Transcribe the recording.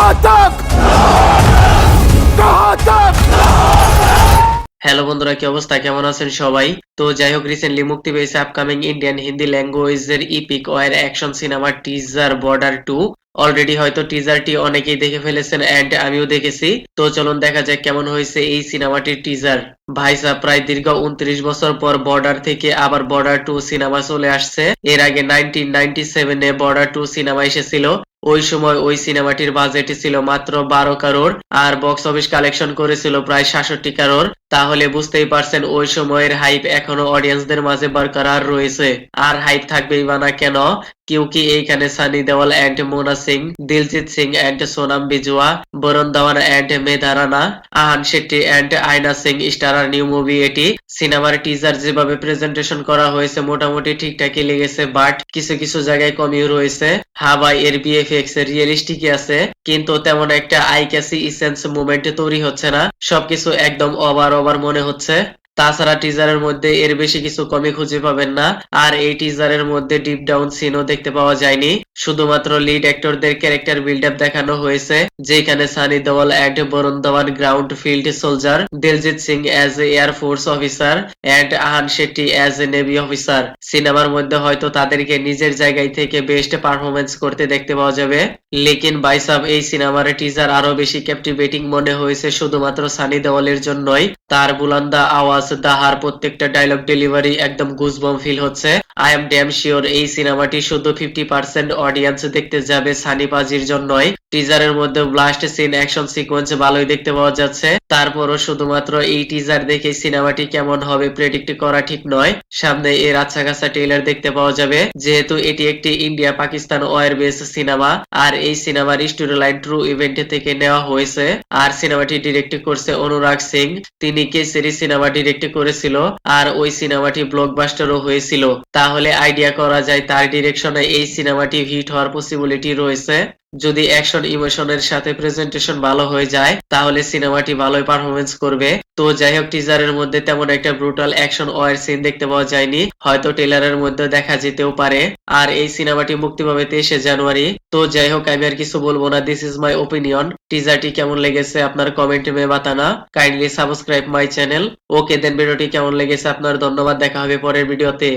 कहां तक कहां तक। হ্যালো বন্ধুরা, কি অবস্থা, কেমন আছেন সবাই? তো যাই হোক, রিসেন্টলি মুক্তি পেয়েছে আপকামিং ইন্ডিয়ান হিন্দি ল্যাঙ্গুয়েজের epic war action cinema teaser Border 2। Already হয়তো টিজারটি অনেকেই দেখে ফেলেছেন এন্ড আমিও দেখেছি। তো চলুন দেখা যাক কেমন হয়েছে এই সিনেমাটির টিজার। ভাই সাহ, প্রায় দীর্ঘ 29 বছর পর বর্ডার থেকে আবার বর্ডার 2 সিনেমা চলে আসছে। এর আগে 1997-এ বর্ডার 2 সিনেমা এসেছিল। ওই সময় ওই সিনেমাটির বাজেট ছিল মাত্র 12 কারোর আর বক্স অফিস কালেকশন করেছিল প্রায় 67 কারোর। তাহলে বুঝতেই পারছেন ওই সময়ের হাইপ এখনো অডিয়েন্সদের মাঝে বরকরার রয়েছে। আর হাইপ থাকবেই বা না কেন, क्योंकि এইখানে Sunny Deol and Mona Singh, Diljit Singh and Sonam Bajwa, Varun Dhawan and Medha Rana, Ahan Shetty and Anya Singh starrer new movie এটি। সিনেমার টিজার যেভাবে প্রেজেন্টেশন করা হয়েছে মোটামুটি ঠিকঠাকই লেগেছে, বাট কিছু কিছু জায়গায় কমিও রয়েছে। হ্যাঁ ভাই, এর বিএফএক্স রিয়েলিস্টিকই আছে, কিন্তু তেমন একটা আই ক্যাচি ইসেন্স মোমেন্ট তৈরি হচ্ছে না। সবকিছু একদম ওভার ওভার মনে হচ্ছে। তাছাড়া টিজারের মধ্যে এর বেশি কিছু কমই খুঁজে পাবেন না। আর এই টিজারের মধ্যে ডিপ ডাউন সিনও দেখতে পাওয়া যায়নি, শুধুমাত্র লিড অ্যাক্টরদের ক্যারেক্টার বিল্ড আপ দেখানো হয়েছে, যেখানে Sunny Deol and Varun Dhawan ground field soldier, Diljit Singh as a air force officer and Ahan Shetty as a navy officer. সিনেমার মধ্যে হয়তো তাদেরকে নিজের জায়গায় থেকে বেস্ট পারফরমেন্স করতে দেখতে পাওয়া যাবে। লেকিন ভাই সাব, এই সিনেমার টিজার আরো বেশি ক্যাপটিভেটিং মনে হয়েছে শুধুমাত্র সানি দেওয়ালের জন্যই। তার বুলান্দা আওয়াজ, দাহার প্রত্যেকটা ডায়লগ ডেলিভারি একদম গুজবম ফিল হচ্ছে। আই এম ড্যাম শিওর এই সিনেমাটি শুধু 50% অডিয়েন্স দেখতে যাবে সানি পাজির জন্যই। টিজারের মধ্যে ব্লাস্ট সিন, অ্যাকশন সিকোয়েন্স ভালোই দেখতে পাওয়া যাচ্ছে। তারপরও শুধুমাত্র এই টিজার দেখে সিনেমাটি কেমন হবে প্রেডিক্ট করা ঠিক নয়। সামনে এর আচ্ছা খাসা ট্রেলার দেখতে পাওয়া যাবে, যেহেতু এটি একটি India Pakistan war base cinema. আর এই সিনেমার স্টোরি লাইন ট্রু ইভেন্ট থেকে নেওয়া হয়েছে। আর সিনেমাটি ডিরেক্ট করছে অনুরাগ সিং, তিনি কেসরি সিনেমা ডিরেক্ট করেছিল আর ওই সিনেমাটি ব্লকবাস্টারও হয়েছিল। তাহলে আইডিয়া করা যায় তার ডিরেকশনে এই সিনেমাটি হিট হওয়ার পসিবিলিটি রয়েছে। যদি অ্যাকশন ইমোশনের সাথে প্রেজেন্টেশন ভালো হয়ে যায় তাহলে সিনেমাটি ভালোই পারফরমেন্স করবে। তো যাই হোক, টিজারের মধ্যে তেমন একটা ব্রুটাল অ্যাকশন ওয়ার সিন দেখতে পাওয়া যায়নি, হয়তো ট্রেলারের মধ্যে দেখা যেতেও পারে। আর এই সিনেমাটি মুক্তি পাবে 23শে জানুয়ারি। তো যাই হোক, আমি আর কিছু বলবো না, দিস ইজ মাই ওপিনিয়ন। টিজারটি কেমন লেগেছে আপনার কমেন্টে মে বাতানা, কাইন্ডলি সাবস্ক্রাইব মাই চ্যানেল। ওকে দেন, ভিডিওটি কেমন লেগেছে আপনার, ধন্যবাদ, দেখা হবে পরের ভিডিওতে।